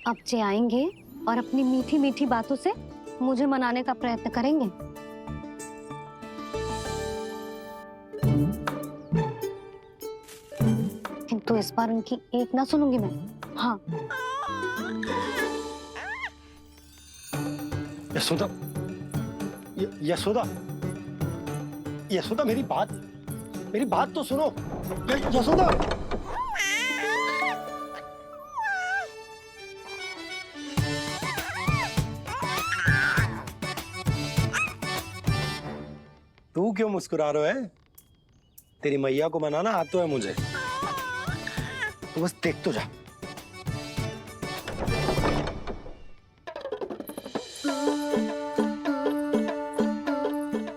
अब जे आएंगे और अपनी मीठी मीठी बातों से मुझे मनाने का प्रयत्न करेंगे। किंतु इस बार उनकी एक ना सुनूंगी मैं। हाँ यशोदा, यशोदा, यशोदा मेरी बात तो सुनो। यशोदा, तू क्यों मुस्कुरा रहा है? तेरी मैया को मनाना आता है मुझे, तो बस देख तो जा।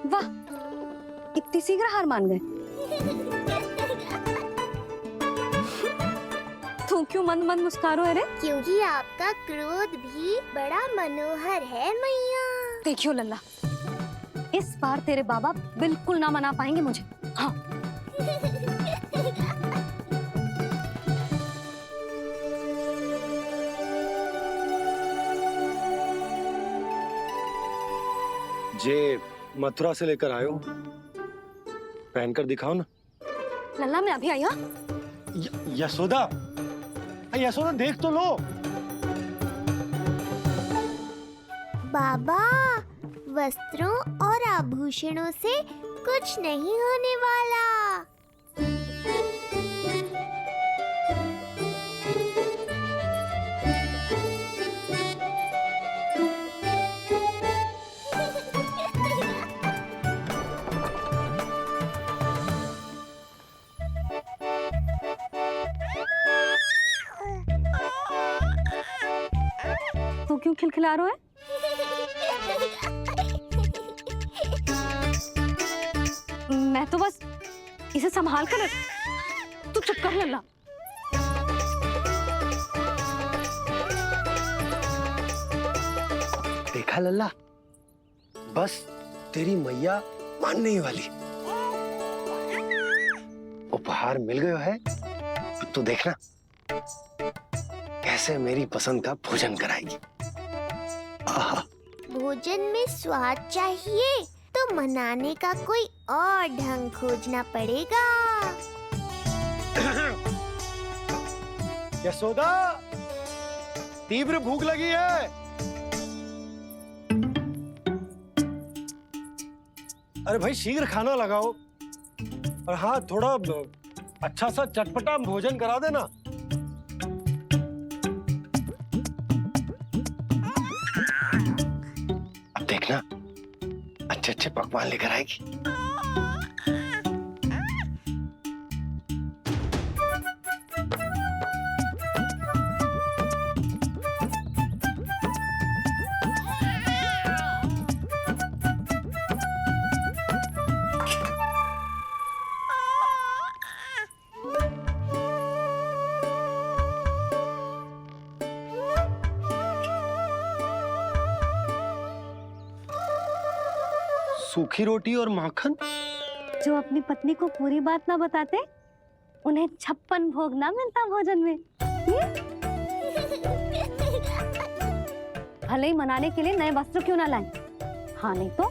वाह, इतनी शीघ्र हार मान गए। तू क्यों मन मन मुस्कुरा रहे? क्योंकि आपका क्रोध भी बड़ा मनोहर है मैया। देखियो लल्ला, इस बार तेरे बाबा बिल्कुल ना मना पाएंगे मुझे। हाँ जे मथुरा से लेकर आयो, पहनकर दिखाओ ना। लल्ला मैं अभी आई। हाँ यशोदा, यशोदा देख तो लो। बाबा, वस्त्रों और आभूषणों से कुछ नहीं होने वाला। तू क्यों खिलखिला रहा है? मैं तो बस इसे संभाल कर। तू चुप कर लल्ला। देखा लल्ला, बस तेरी मैया मानने ही वाली। उपहार मिल गया है, तो देखना कैसे मेरी पसंद का भोजन कराएगी। आहा। भोजन में स्वाद चाहिए तो मनाने का कोई और ढंग खोजना पड़ेगा। यशोदा, तीव्र भूख लगी है। अरे भाई शीघ्र खाना लगाओ, और हाँ थोड़ा अच्छा सा चटपटा भोजन करा देना। अब देखना अच्छे अच्छे पकवान लेकर आएगी। सूखी रोटी और माखन। जो अपनी पत्नी को पूरी बात ना बताते, उन्हें 56 भोग ना मिलता भोजन में। भले ही मनाने के लिए नए वस्त्र क्यों ना लाएं, हाँ नहीं तो।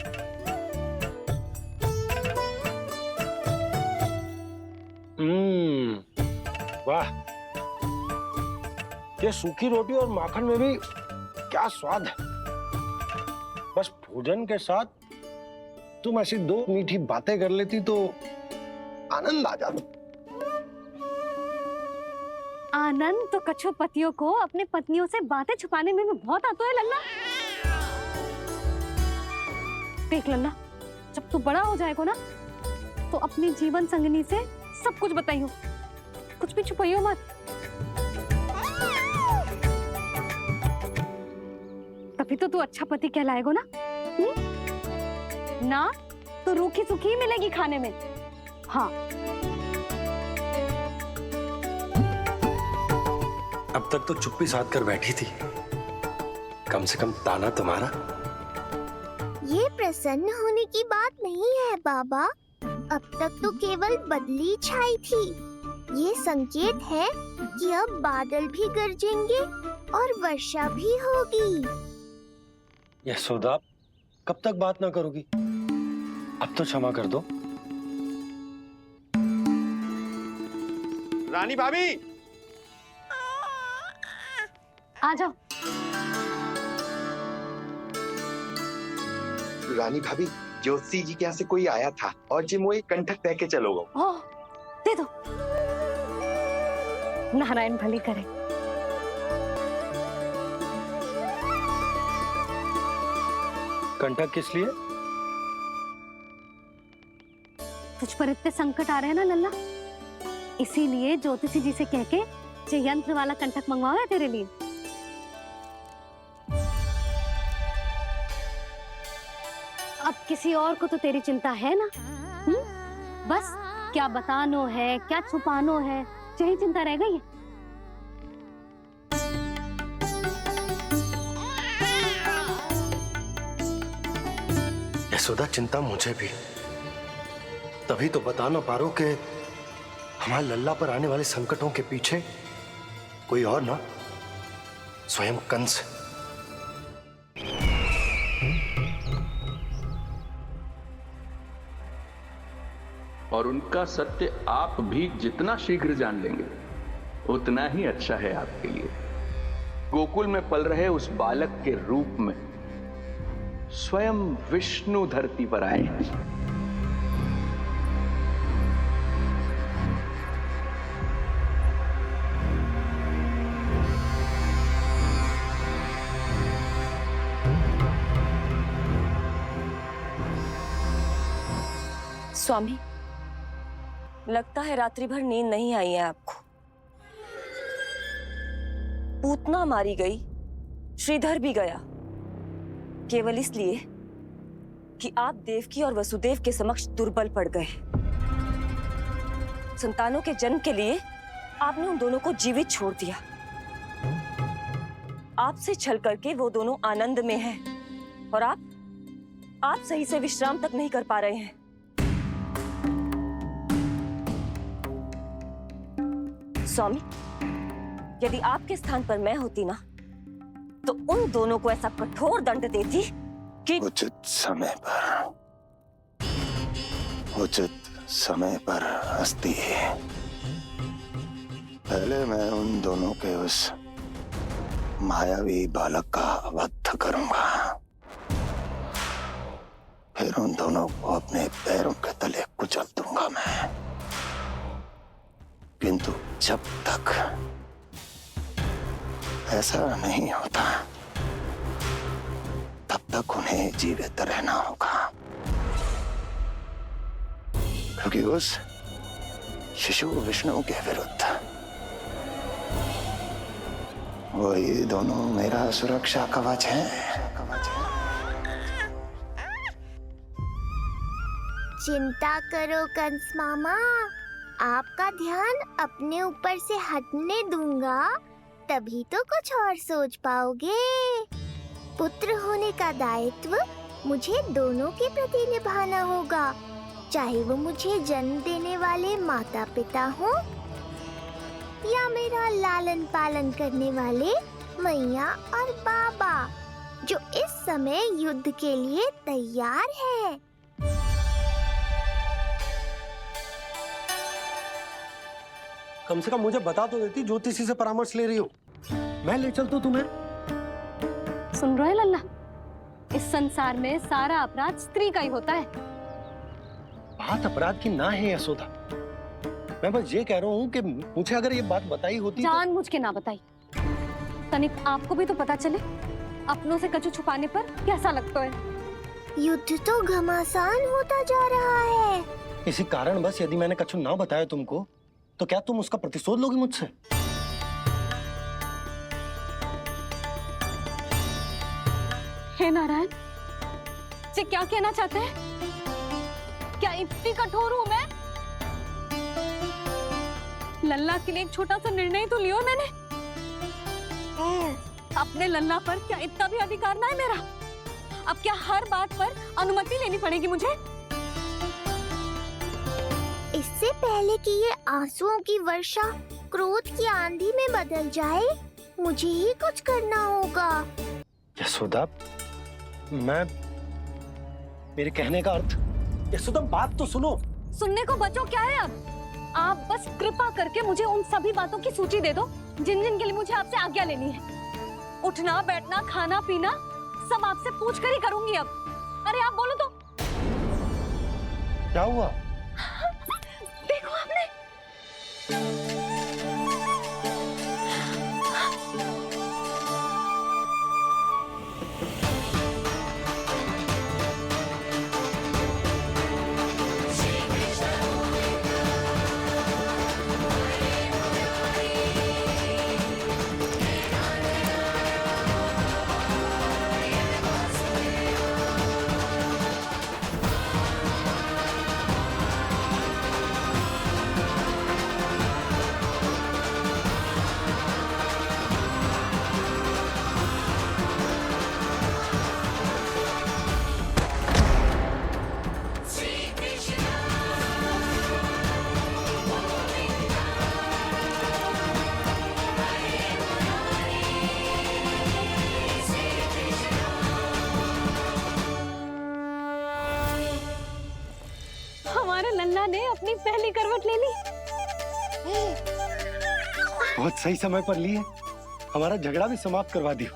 वाह, ये सूखी रोटी और माखन में भी क्या स्वाद है। बस भोजन के साथ तुम ऐसी दो मीठी बातें कर लेती तो आनंद आ जाता। आनंद तो कछुआ पतियों को अपने पत्नियों से बातें छुपाने में भी बहुत आता है लल्ला। देख लल्ला, जब तू बड़ा हो जाएगा ना, तो अपने जीवन संगनी से सब कुछ बताइयो, कुछ भी छुपाइयो मत। तभी तो तू अच्छा पति कहलाएगा ना। ना तो रूखी सूखी मिलेगी खाने में। हाँ अब तक तो चुप्पी साध कर बैठी थी, कम से कम ताना तुम्हारा। ये प्रसन्न होने की बात नहीं है बाबा, अब तक तो केवल बदली छाई थी। ये संकेत है कि अब बादल भी गरजेंगे और वर्षा भी होगी। यशोदा, कब तक बात ना करोगी? अब तो क्षमा कर दो। रानी भाभी, आ जाओ। रानी भाभी, ज्योति जी के यहाँ से कोई आया था और जी मुझे कंठक दे के चलो गो। ओह, दे दो। नारायण भली करे। कंटक किस लिए? तुझ पर इतने संकट आ रहे हैं ना लल्ला, इसीलिए ज्योतिषी जी से कह के जो यंत्र वाला कंटक मंगवाओ है तेरे लिए। अब किसी और को तो तेरी चिंता है ना? बस क्या बतानो है, क्या छुपानो है, यही चिंता रह गई है। यशोदा, चिंता मुझे भी। तभी तो बता ना पा रहा हूं कि हमारे लल्ला पर आने वाले संकटों के पीछे कोई और ना, स्वयं कंस। और उनका सत्य आप भी जितना शीघ्र जान लेंगे उतना ही अच्छा है आपके लिए। गोकुल में पल रहे उस बालक के रूप में स्वयं विष्णु धरती पर आए हैं। स्वामी, लगता है रात्रि भर नींद नहीं आई है आपको। पूतना मारी गई, श्रीधर भी गया, केवल इसलिए कि आप देवकी और वसुदेव के समक्ष दुर्बल पड़ गए। संतानों के जन्म के लिए आपने उन दोनों को जीवित छोड़ दिया। आपसे छल करके वो दोनों आनंद में हैं और आप सही से विश्राम तक नहीं कर पा रहे हैं। स्वामी, यदि आपके स्थान पर मैं होती ना, तो उन दोनों को ऐसा कठोर दंड देती कि उचित समय पर हस्ती। पहले मैं उन दोनों के उस मायावी बालक का वध करूंगा, फिर उन दोनों को अपने पैरों के तले कुचल दूंगा मैं। किंतु जब तक ऐसा नहीं होता तब तक उन्हें जीवित रहना होगा, क्योंकि उस शिशु विष्णु के विरुद्ध वही दोनों मेरा सुरक्षा कवच है। चिंता करो कंस मामा, आपका ध्यान अपने ऊपर से हटने दूंगा, तभी तो कुछ और सोच पाओगे। पुत्र होने का दायित्व मुझे दोनों के प्रति निभाना होगा, चाहे वो मुझे जन्म देने वाले माता पिता हो या मेरा लालन पालन करने वाले मैया और बाबा, जो इस समय युद्ध के लिए तैयार है। कम से कम मुझे बता तो देती ज्योतिषी से परामर्श ले रही हो, मैं ले चलता तुम्हें। सुन रहे लल्ला, इस संसार में सारा अपराध स्त्री का ही होता है। बात अपराध की ना है यशोदा, मैं बस ये कह रहा हूँ कि मुझे अगर ये बात बताई होती जान मुझ के ना बताई, तनिक आपको भी तो पता चले अपनों से कछु छुपाने पर कैसा लगता है। युद्ध तो घमासान होता जा रहा है। इसी कारण बस यदि मैंने कछु ना बताया तुमको, तो क्या तुम उसका प्रतिशोध लोगी मुझसे? हे नारायण, ये क्या कहना चाहते हैं? क्या इतनी कठोर हूं मैं? लल्ला के लिए एक छोटा सा निर्णय तो लियो मैंने। अपने लल्ला पर क्या इतना भी अधिकार ना है मेरा? अब क्या हर बात पर अनुमति लेनी पड़ेगी मुझे? इससे पहले कि ये आंसुओं की वर्षा क्रोध की आंधी में बदल जाए, मुझे ही कुछ करना होगा। यशोदा, मेरे कहने का अर्थ। यशोदा, बात तो सुनो। सुनने को बचो क्या है अब? आप बस कृपा करके मुझे उन सभी बातों की सूची दे दो जिन जिन के लिए मुझे आपसे आज्ञा लेनी है। उठना, बैठना, खाना, पीना सब आपसे पूछ कर ही करूंगी अब। अरे आप बोलो तो। क्या हुआ? देखो आपने। हमारे लल्ला ने अपनी पहली करवट ले ली। बहुत सही समय पर ली है। हमारा झगड़ा भी समाप्त करवा दियो।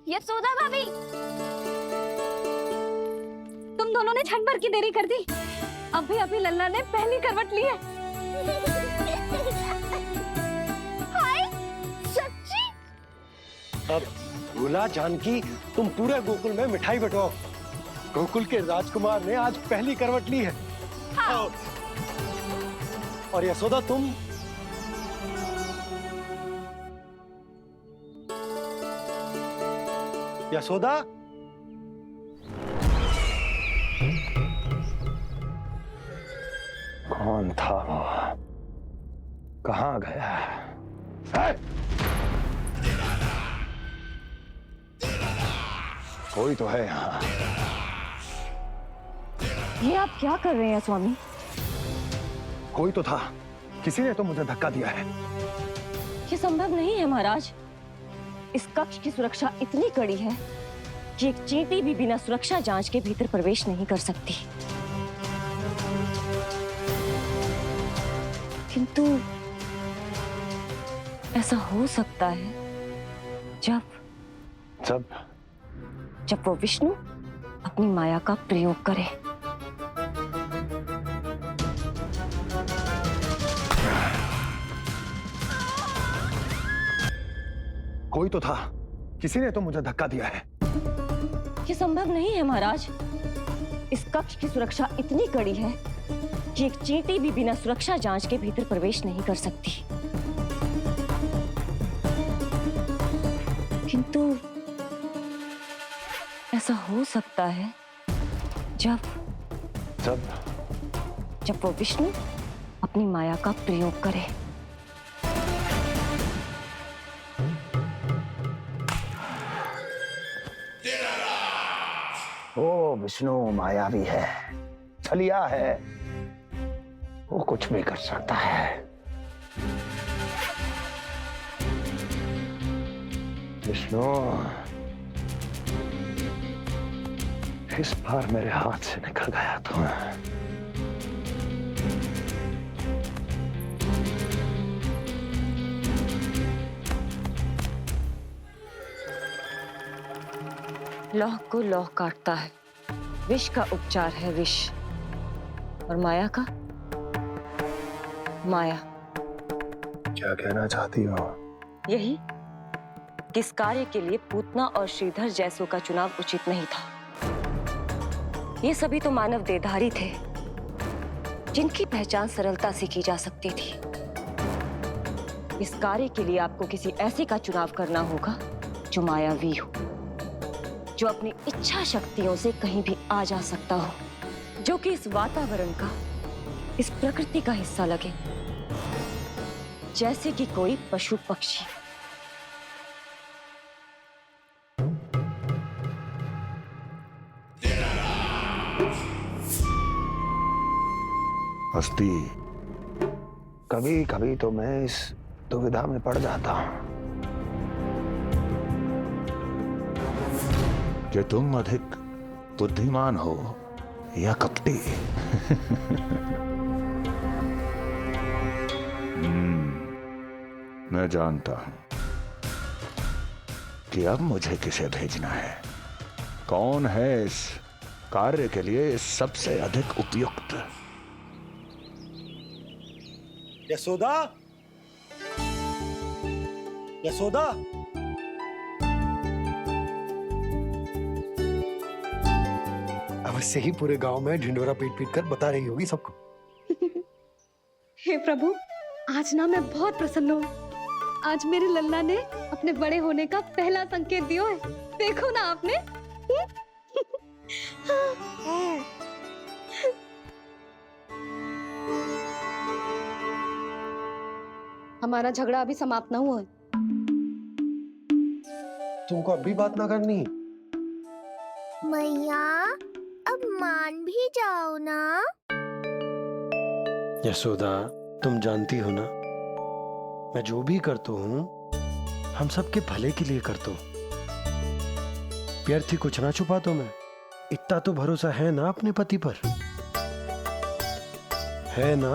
यशोदा भाभी, तुम दोनों ने क्षण भर की देरी कर दी। अभी अभी लल्ला ने पहली करवट ली है। हाय, सच्ची? अब भूला जानकी, तुम पूरे गोकुल में मिठाई बंटवाओ। गोकुल के राजकुमार ने आज पहली करवट ली है। हाँ। और यशोदा, तुम यशोदा, कौन था वो? कहाँ गया? है? कोई तो है यहाँ। ये आप क्या कर रहे हैं स्वामी? कोई तो था, किसी ने तो मुझे धक्का दिया है। ये संभव नहीं है महाराज। इस कक्ष की सुरक्षा इतनी कड़ी है कि एक चींटी भी बिना सुरक्षा जांच के भीतर प्रवेश नहीं कर सकती। किंतु ऐसा हो सकता है जब वो विष्णु अपनी माया का प्रयोग करे। कोई तो था, किसी ने तो मुझे धक्का दिया है। ये संभव नहीं है महाराज। इस कक्ष की सुरक्षा इतनी कड़ी है कि एक चींटी भी बिना सुरक्षा जांच के भीतर प्रवेश नहीं कर सकती। किंतु ऐसा हो सकता है जब वो विष्णु अपनी माया का प्रयोग करे। ओ विष्णु मायावी है, छलिया है, वो कुछ भी कर सकता है। विष्णु, इस बार मेरे हाथ से निकल गया तो लौह को लौह काटता है। विष का उपचार है विष, और माया का माया। क्या कहना चाहती हो? यही कि इस कार्य के लिए पूतना और श्रीधर जैसों का चुनाव उचित नहीं था। ये सभी तो मानव देहधारी थे जिनकी पहचान सरलता से की जा सकती थी। इस कार्य के लिए आपको किसी ऐसे का चुनाव करना होगा जो मायावी हो, जो अपनी इच्छा शक्तियों से कहीं भी आ जा सकता हो, जो कि इस वातावरण का, इस प्रकृति का हिस्सा लगे, जैसे कि कोई पशु पक्षी। हस्ती, कभी कभी तो मैं इस दुविधा में पड़ जाता हूं कि तुम अधिक बुद्धिमान हो या कपटी। मैं जानता हूं कि अब मुझे किसे भेजना है, कौन है इस कार्य के लिए सबसे अधिक उपयुक्त। यशोदा, यशोदा, अवश्य ही पूरे गांव में ढिंडोरा पीट पीट कर बता रही होगी सबको। हे प्रभु, आज ना मैं बहुत प्रसन्न हूँ। आज मेरे लल्ला ने अपने बड़े होने का पहला संकेत दिया है। देखो ना आपने। हमारा झगड़ा अभी समाप्त ना हुआ है। तुमको अब भी बात ना करनी? मैया, अब मान भी जाओ ना। यशोदा, तुम जानती हो ना, मैं जो भी करता हूँ हम सबके भले के लिए करता हूँ। व्यर्थ ही कुछ ना छुपाता मैं। इतना तो भरोसा है ना अपने पति पर, है ना?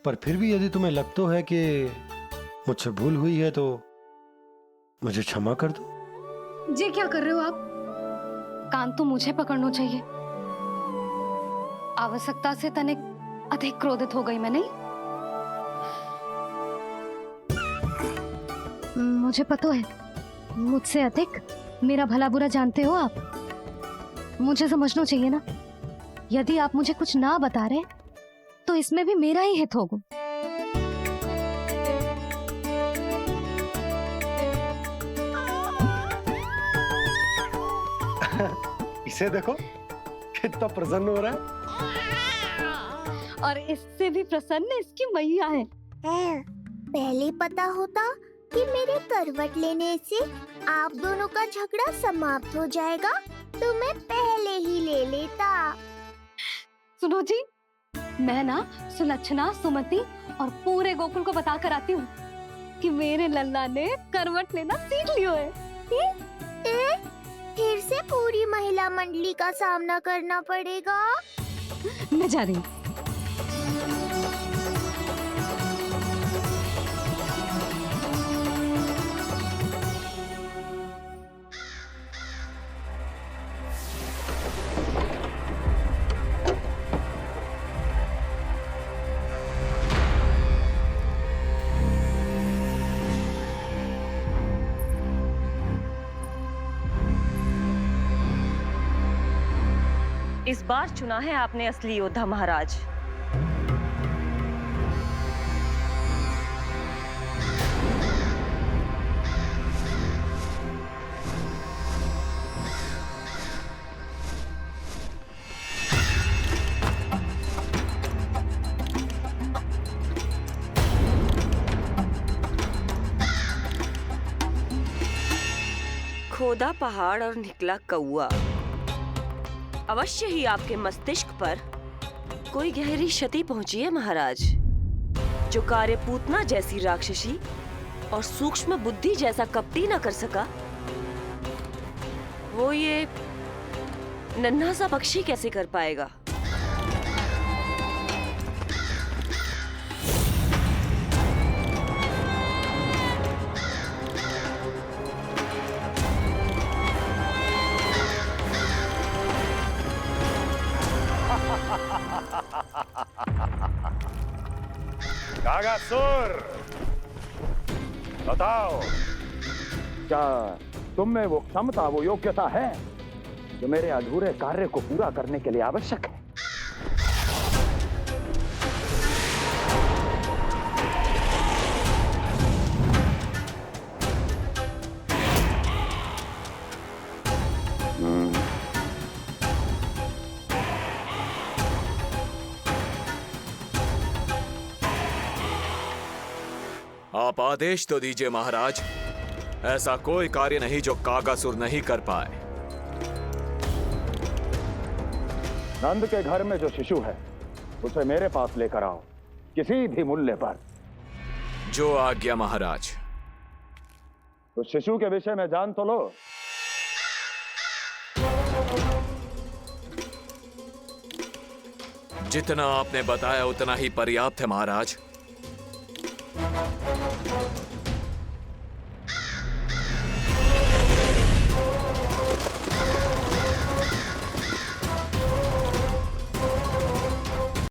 पर फिर भी यदि तुम्हें लगता है कि मुझसे भूल हुई है तो मुझे क्षमा कर दो। ये क्या कर रहे हो आप? कान तो मुझे पकड़ना चाहिए। आवश्यकता से तनिक अधिक क्रोधित हो गई मैं, नहीं? मुझे पता है, मुझसे अधिक मेरा भला बुरा जानते हो आप। मुझे समझना चाहिए ना, यदि आप मुझे कुछ ना बता रहे तो इसमें भी मेरा ही हित होगा। इसे देखो कितना प्रसन्न हो रहा है। और इससे भी प्रसन्न इसकी मैया है। पहले पता होता कि मेरे करवट लेने से आप दोनों का झगड़ा समाप्त हो जाएगा तो मैं पहले ही ले लेता। सुनो जी, मैं ना सुलक्षणा, सुमति और पूरे गोकुल को बता कर आती हूँ कि मेरे लल्ला ने करवट लेना सीख लियो है। फिर से पूरी महिला मंडली का सामना करना पड़ेगा। मैं जा रही हूँ। इस बार चुना है आपने असली योद्धा महाराज। खोदा पहाड़ और निकला कौआ। अवश्य ही आपके मस्तिष्क पर कोई गहरी क्षति पहुंची है महाराज। जो कार्य पूतना जैसी राक्षसी और सूक्ष्म बुद्धि जैसा कपटी न कर सका, वो ये नन्हा सा पक्षी कैसे कर पाएगा? कागासुर, बताओ, क्या तुम में वो क्षमता, वो योग्यता है जो मेरे अधूरे कार्य को पूरा करने के लिए आवश्यक है? आप आदेश तो दीजिए महाराज। ऐसा कोई कार्य नहीं जो कागासुर नहीं कर पाए। नंद के घर में जो शिशु है उसे मेरे पास लेकर आओ, किसी भी मूल्य पर। जो आज्ञा महाराज। तो शिशु के विषय में जान तो लो। जितना आपने बताया उतना ही पर्याप्त है महाराज।